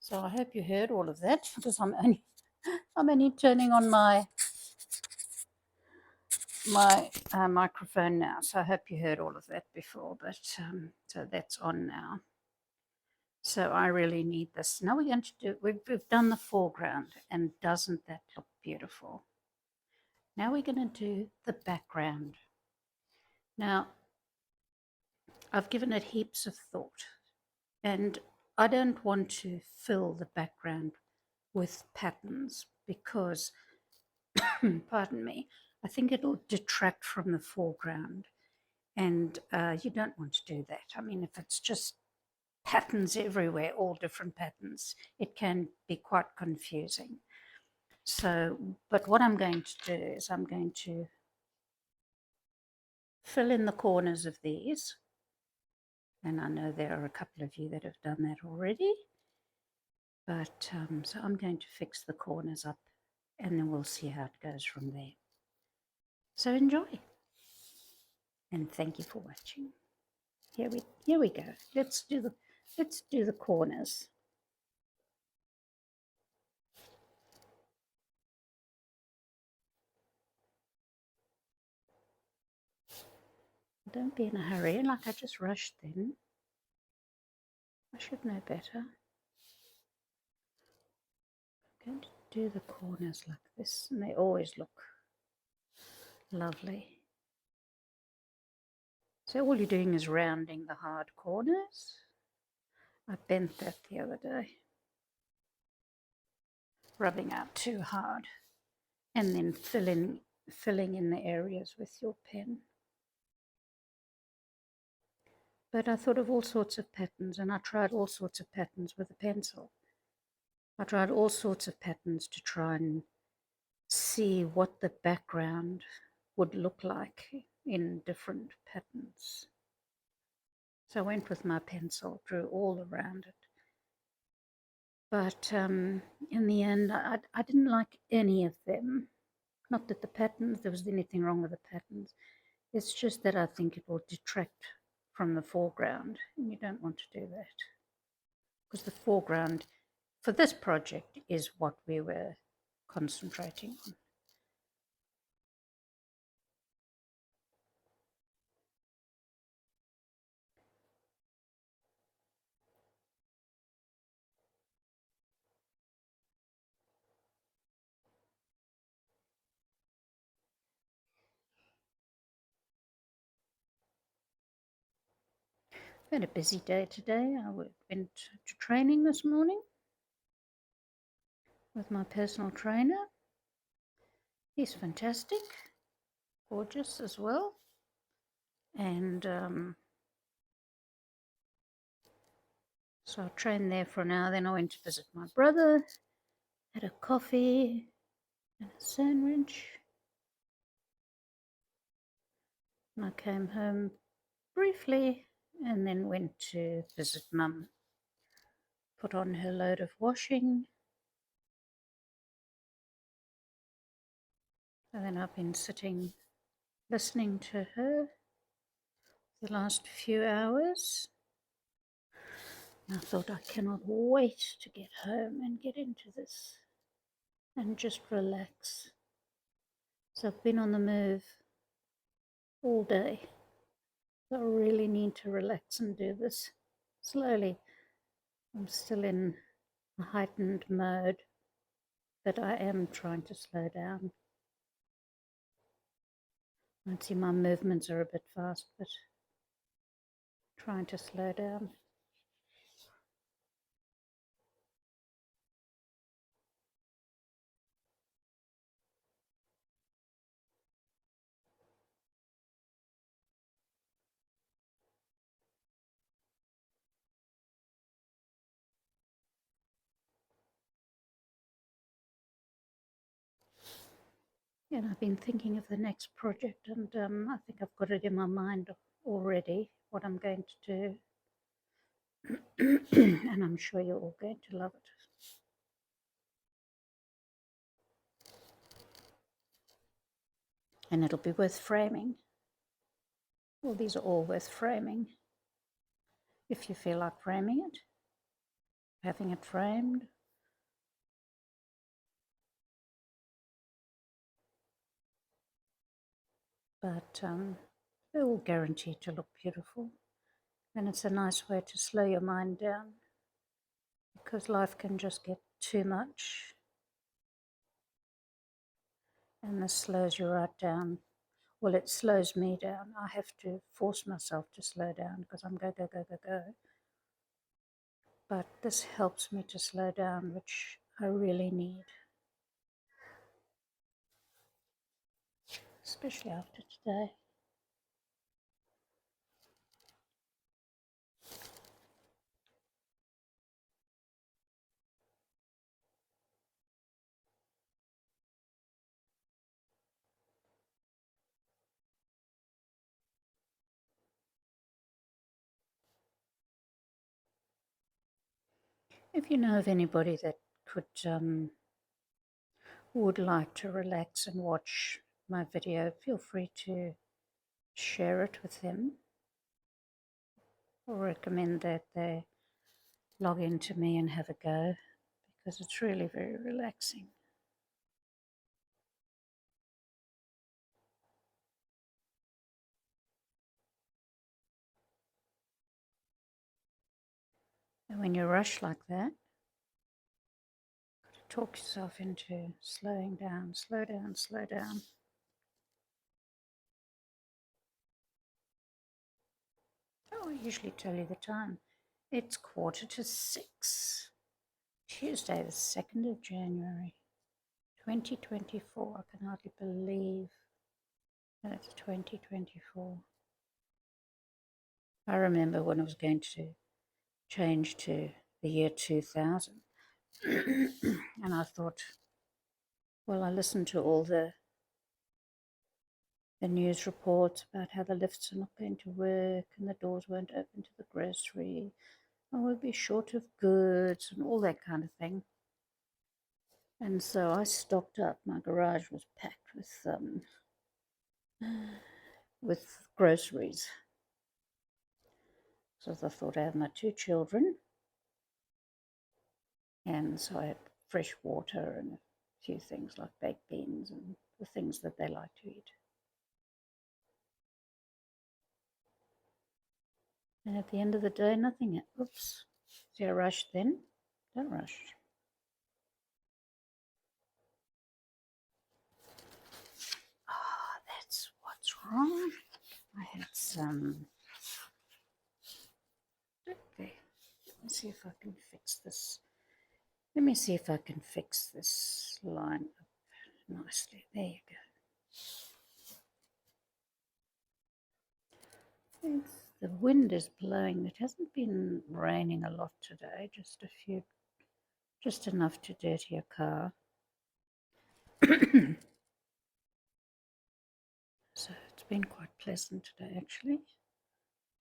So I hope you heard all of that because I'm only turning on my microphone now. So I hope you heard all of that before, but so that's on now. So I really need this. Now we're going to do, we've done the foreground, and doesn't that look beautiful? Now we're going to do the background. Now, I've given it heaps of thought, and I don't want to fill the background with patterns because, pardon me, I think it'll detract from the foreground, and you don't want to do that. I mean, if it's just patterns everywhere, all different patterns, it can be quite confusing. So, but what I'm going to do is I'm going to fill in the corners of these. And I know there are a couple of you that have done that already. But so I'm going to fix the corners up and then we'll see how it goes from there. So enjoy. And thank you for watching. Here we go. Let's do the corners. Don't be in a hurry, like I just rushed then. I should know better. I'm going to do the corners like this, and they always look lovely. So all you're doing is rounding the hard corners. I bent that the other day, rubbing out too hard, and then filling in the areas with your pen. But I thought of all sorts of patterns, and I tried all sorts of patterns with a pencil. I tried all sorts of patterns to try and see what the background would look like in different patterns. So I went with my pencil, drew all around it. But in the end, I didn't like any of them. Not that the patterns, there was anything wrong with the patterns. It's just that I think it will detract from the foreground, and you don't want to do that. Because the foreground for this project is what we were concentrating on. I had a busy day today. I went to training this morning with my personal trainer. He's fantastic, gorgeous as well. And so I trained there for an hour. Then I went to visit my brother, had a coffee and a sandwich. And I came home briefly and then went to visit Mum. Put on her load of washing. And then I've been sitting, listening to her the last few hours. And I thought I cannot wait to get home and get into this and just relax. So I've been on the move all day. So I really need to relax and do this slowly. I'm still in a heightened mode, but I am trying to slow down. I see my movements are a bit fast, but trying to slow down. And I've been thinking of the next project, and I think I've got it in my mind already, what I'm going to do. And I'm sure you're all going to love it. And it'll be worth framing. Well, these are all worth framing if you feel like framing it. having it framed. But they're all guaranteed to look beautiful. And it's a nice way to slow your mind down because life can just get too much. And this slows you right down. Well, it slows me down. I have to force myself to slow down because I'm go, go, go, go, go. But this helps me to slow down, which I really need, especially after today. If you know of anybody that could would like to relax and watch my video, feel free to share it with them or recommend that they log into me and have a go because it's really very relaxing. And when you rush like that, you've got to talk yourself into slowing down, slow down, slow down. Oh, I usually tell you the time. It's 6:15, Tuesday, the 2nd of January, 2024. I can hardly believe that it's 2024. I remember when I was going to change to the year 2000. And I thought, well, I listened to all the news reports about how the lifts are not going to work and the doors won't open to the grocery and we'll be short of goods and all that kind of thing. And so I stocked up. My garage was packed with groceries. So I thought I have my 2 children, and so I had fresh water and a few things like baked beans and the things that they like to eat. And at the end of the day, nothing. Oops. See, I rushed then. Don't rush. That's what's wrong. I had some. Okay. Let's see if I can fix this. Let me see if I can fix this line up nicely. There you go. The wind is blowing. It hasn't been raining a lot today, just enough to dirty a car. So it's been quite pleasant today, actually.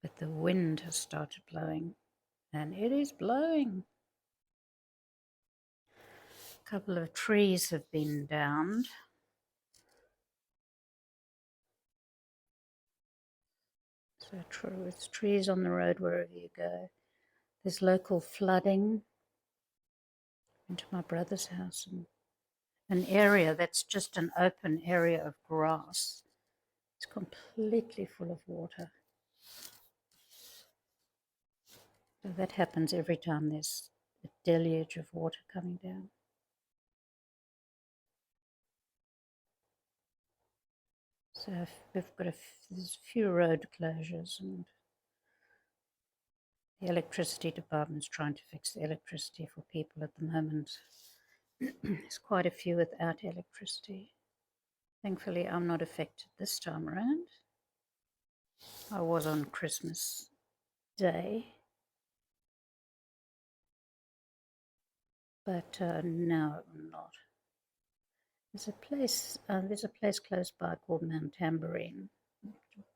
But the wind has started blowing, and it is blowing. A couple of trees have been downed. So true, it's trees on the road wherever you go. There's local flooding into my brother's house, and an area that's just an open area of grass. It's completely full of water. So that happens every time there's a deluge of water coming down. So we've got there's a few road closures, and the electricity department's trying to fix the electricity for people at the moment. There's quite a few without electricity. Thankfully, I'm not affected this time around. I was on Christmas Day, but no, I'm not. There's a place close by called Mount Tambourine.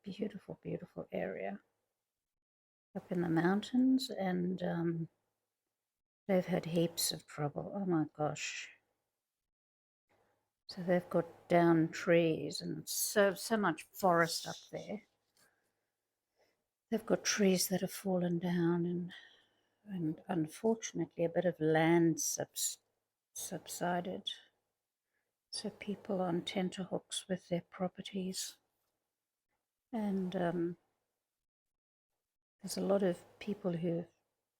Beautiful, beautiful area up in the mountains, and they've had heaps of trouble. Oh my gosh. So they've got down trees and so much forest up there. They've got trees that have fallen down, and and unfortunately a bit of land subsided. So people on tenterhooks with their properties. And there's a lot of people who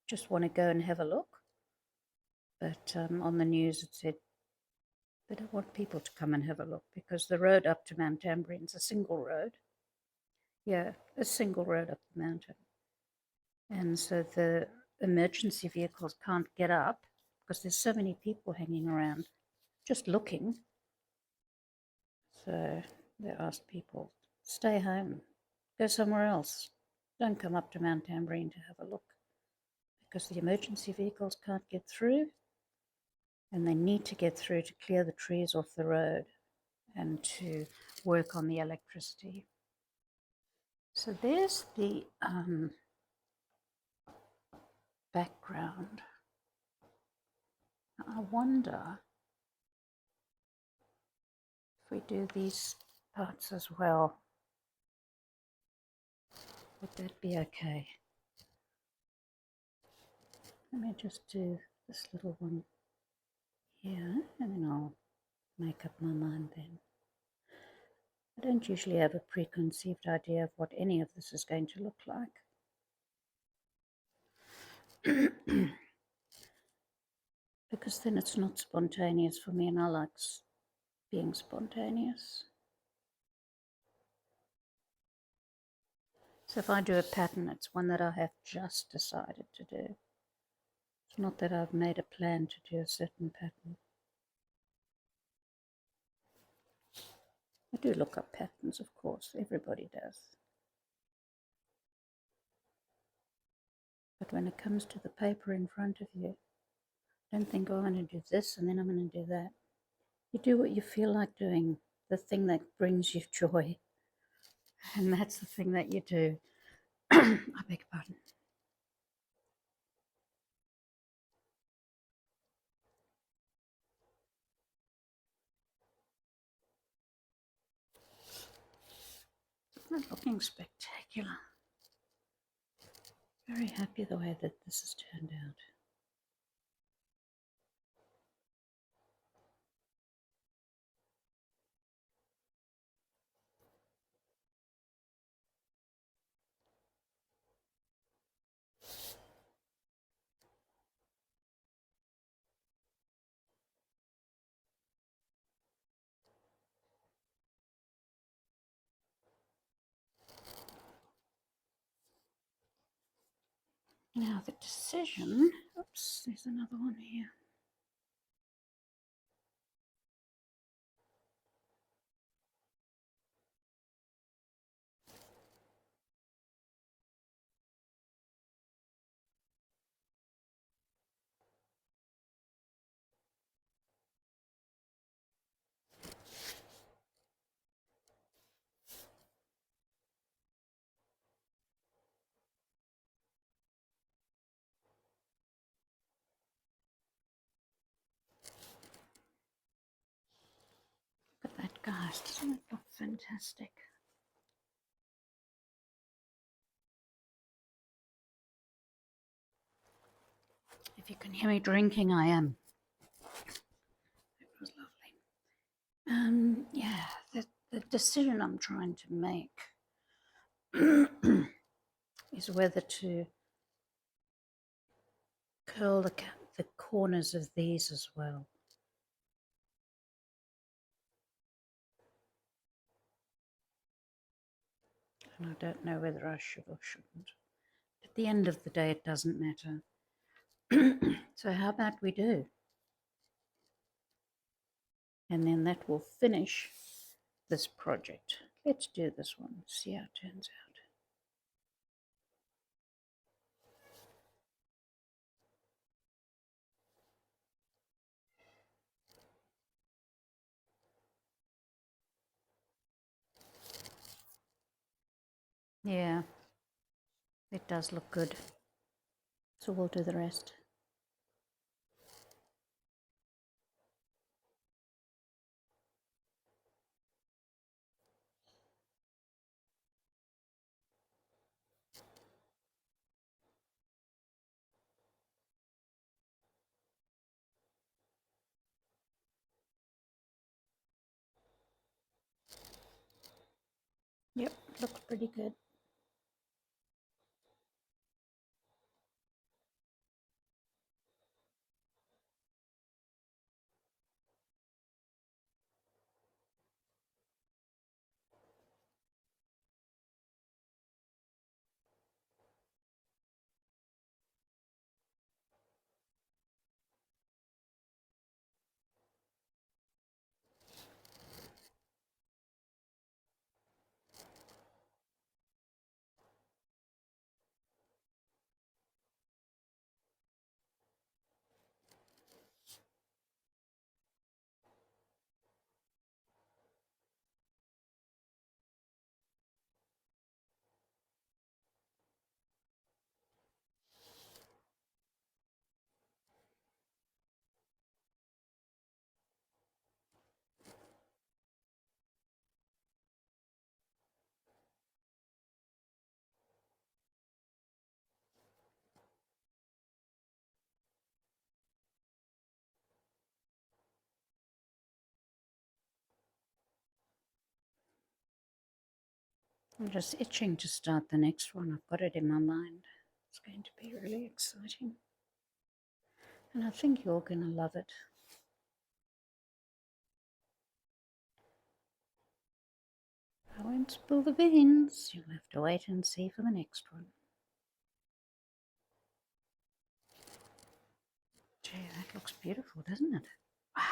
just want to go and have a look. But on the news it said they don't want people to come and have a look because the road up to Mount Tamborine is a single road. Yeah, a single road up the mountain. And so the emergency vehicles can't get up because there's so many people hanging around just looking. So they asked people, stay home, go somewhere else. Don't come up to Mount Tamborine to have a look because the emergency vehicles can't get through and they need to get through to clear the trees off the road and to work on the electricity. So there's the background. I wonder if we do these parts as well, would that be okay? Let me just do this little one here and then I'll make up my mind then. I don't usually have a preconceived idea of what any of this is going to look like. Because then it's not spontaneous for me and I like being spontaneous. So if I do a pattern, it's one that I have just decided to do. It's not that I've made a plan to do a certain pattern. I do look up patterns, of course, everybody does. But when it comes to the paper in front of you, don't think, oh, I'm going to do this and then I'm going to do that. You do what you feel like doing, the thing that brings you joy. And that's the thing that you do. I beg your pardon. Isn't that looking spectacular? Very happy the way that this has turned out. Now the decision, oops, there's another one here. Look at that, guys. Doesn't it look fantastic? If you can hear me drinking, I am. It was lovely. Yeah, the decision I'm trying to make is whether to curl the corners of these as well. And I don't know whether I should or shouldn't. At the end of the day, it doesn't matter. So how about we do? And then that will finish this project. Let's do this one, see how it turns out. Yeah, it does look good. So we'll do the rest. That looks pretty good. I'm just itching to start the next one. I've got it in my mind. It's going to be really exciting. And I think you're going to love it. I won't spill the beans. You'll have to wait and see for the next one. Gee, that looks beautiful, doesn't it? Wow.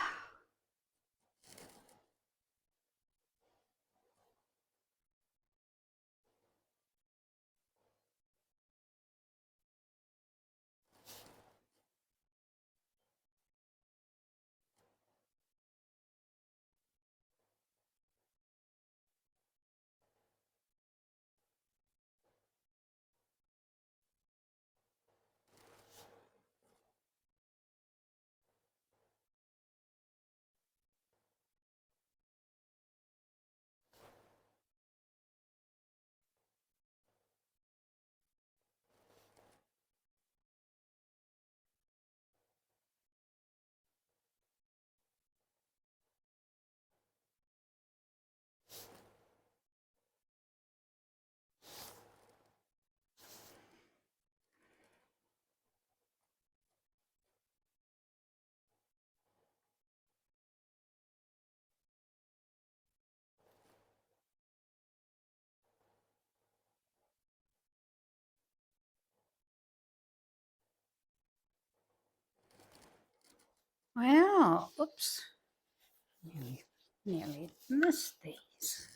Wow. Oops. Nearly missed these.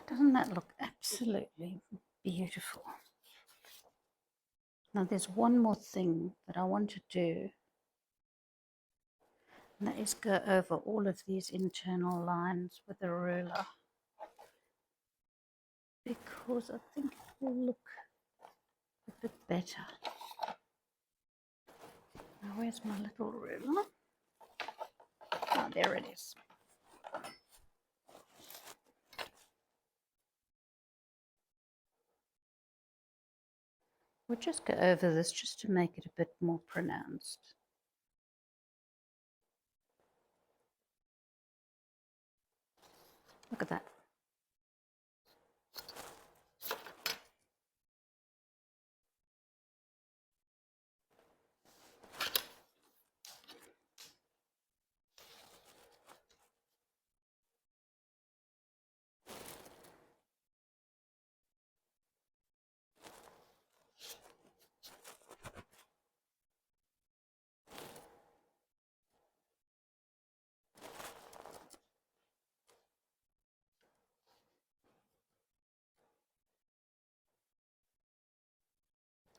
Doesn't that look absolutely beautiful? Now there's one more thing that I want to do, and that is go over all of these internal lines with a ruler, because I think it will look a bit better. Now where's my little ruler? Oh, there it is. We'll just go over this just to make it a bit more pronounced. Look at that.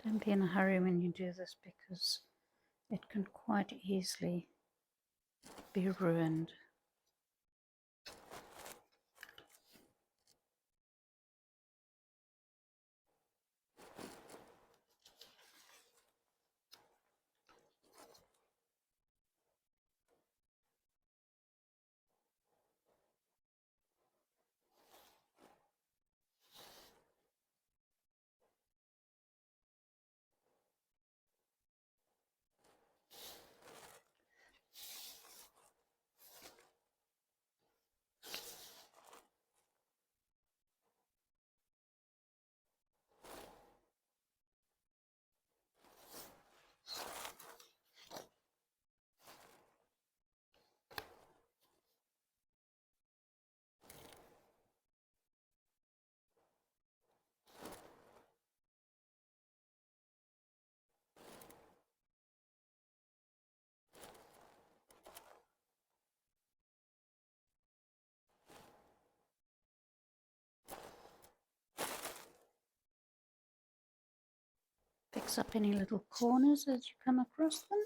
Don't be in a hurry when you do this because it can quite easily be ruined. Fix up any little corners as you come across them.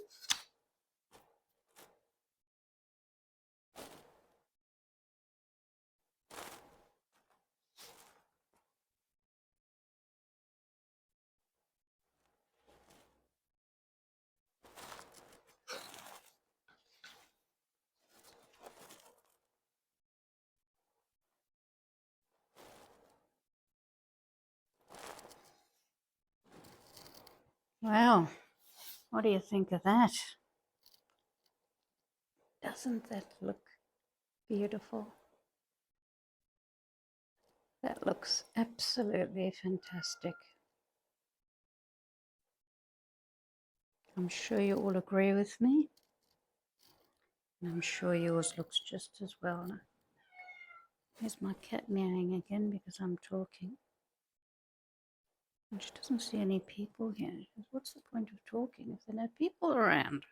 Well, what do you think of that? Doesn't that look beautiful? That looks absolutely fantastic. I'm sure you all agree with me. And I'm sure yours looks just as well. There's my cat meowing again because I'm talking. And she doesn't see any people here. She says, what's the point of talking if there are no people around?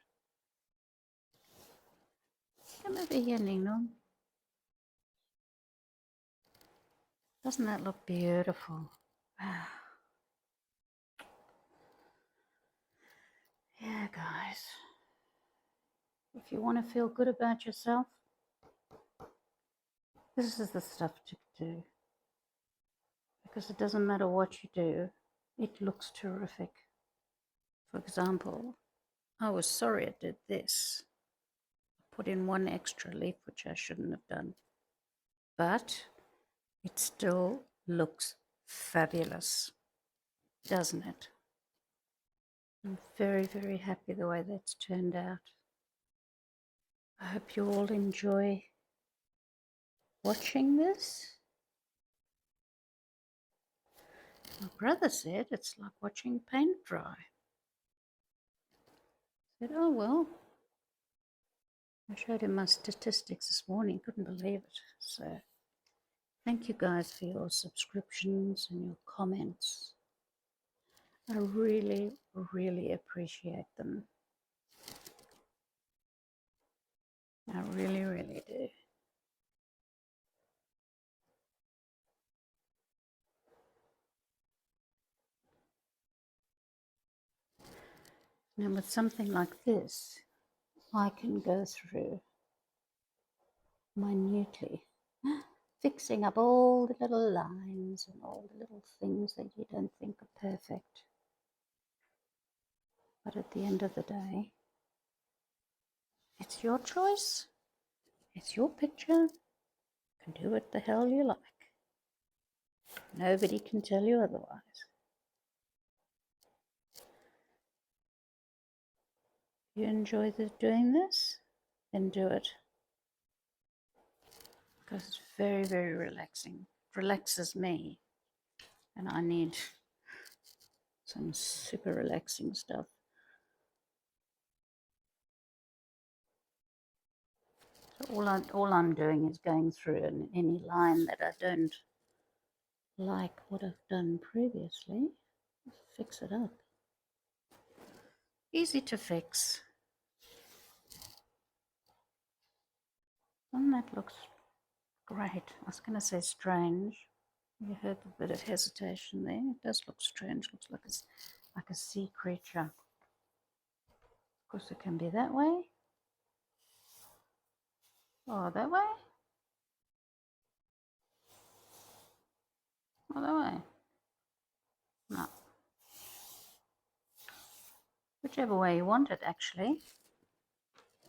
Come over here, Nino. Doesn't that look beautiful? Wow. Yeah, guys. If you want to feel good about yourself, this is the stuff to do. Because it doesn't matter what you do, it looks terrific. For example, I was sorry I did this. I put in one extra leaf, which I shouldn't have done. But it still looks fabulous, doesn't it? I'm very, very happy the way that's turned out. I hope you all enjoy watching this. My brother said it's like watching paint dry. I said, oh well. I showed him my statistics this morning, couldn't believe it. So thank you guys for your subscriptions and your comments. I really, really appreciate them. I really, really do. Now with something like this, I can go through minutely, fixing up all the little lines and all the little things that you don't think are perfect. But at the end of the day, it's your choice. It's your picture. You can do what the hell you like. Nobody can tell you otherwise. If you enjoy doing this, then do it. Because it's very, very relaxing. It relaxes me. And I need some super relaxing stuff. So all I'm doing is going through any line that I don't like what I've done previously, fix it up. Easy to fix. And that looks great. I was going to say strange. You heard a bit of hesitation there. It does look strange. Looks like like a sea creature. Of course, it can be that way or that way or that way. No. Whichever way you want it, actually.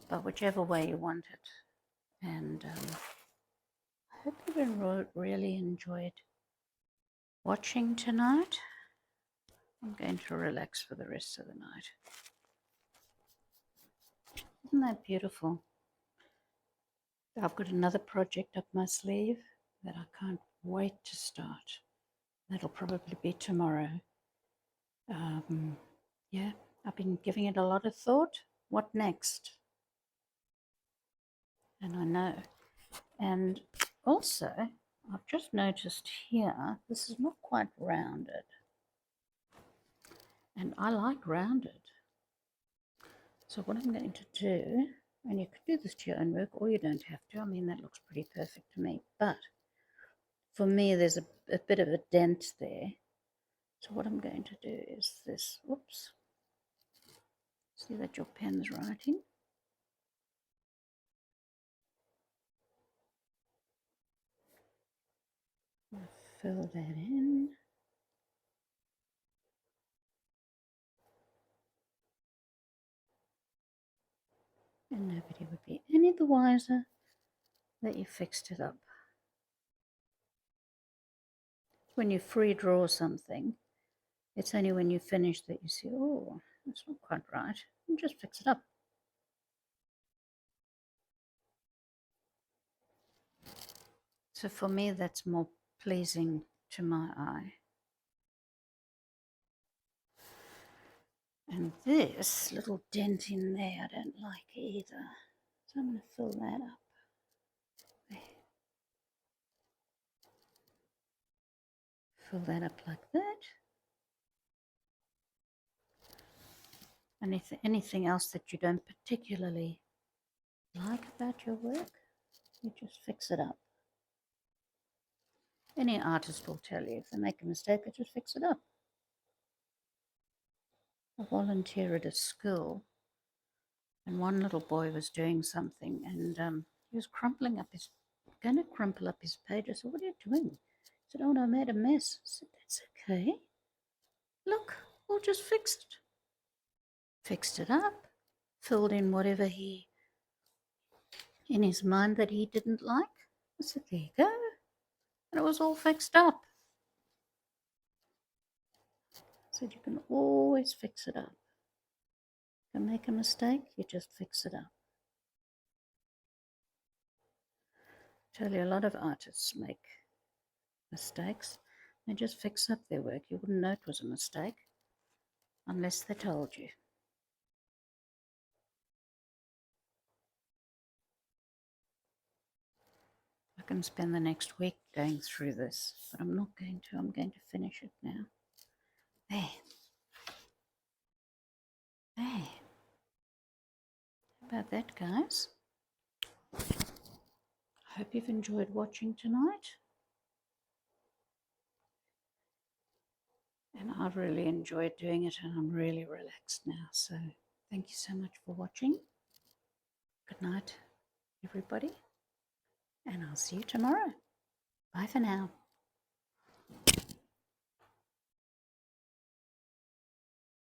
But whichever way you want it. And I hope you've really enjoyed watching tonight. I'm going to relax for the rest of the night. Isn't that beautiful? I've got another project up my sleeve that I can't wait to start. That'll probably be tomorrow. Yeah, I've been giving it a lot of thought. What next? And I know. And also, I've just noticed here, this is not quite rounded. And I like rounded. So what I'm going to do, and you could do this to your own work, or you don't have to. I mean, that looks pretty perfect to me. But for me, there's a bit of a dent there. So what I'm going to do is this. Oops. See that your pen's writing? I'll fill that in. And nobody would be any the wiser that you fixed it up. When you free draw something, it's only when you finish that you see, oh, that's not quite right. And just fix it up. So for me, that's more pleasing to my eye. And this little dent in there, I don't like either. So I'm going to fill that up. There. Fill that up like that. Anything else that you don't particularly like about your work, you just fix it up. Any artist will tell you if they make a mistake, they just fix it up. I volunteer at a school, and one little boy was doing something, and he was going to crumple up his page. I said, "What are you doing?" He said, "Oh no, I made a mess." I said, "That's okay. Look, we'll just fix it." Fixed it up, filled in whatever he, in his mind that he didn't like. I said, "There you go." And it was all fixed up. I said, you can always fix it up. If you make a mistake, you just fix it up. I tell you, a lot of artists make mistakes. They just fix up their work. You wouldn't know it was a mistake unless they told you. I can spend the next week going through this, but I'm not going to. I'm going to finish it now. There. There. How about that, guys? I hope you've enjoyed watching tonight. And I've really enjoyed doing it, and I'm really relaxed now. So thank you so much for watching. Good night, everybody. And I'll see you tomorrow. Bye for now.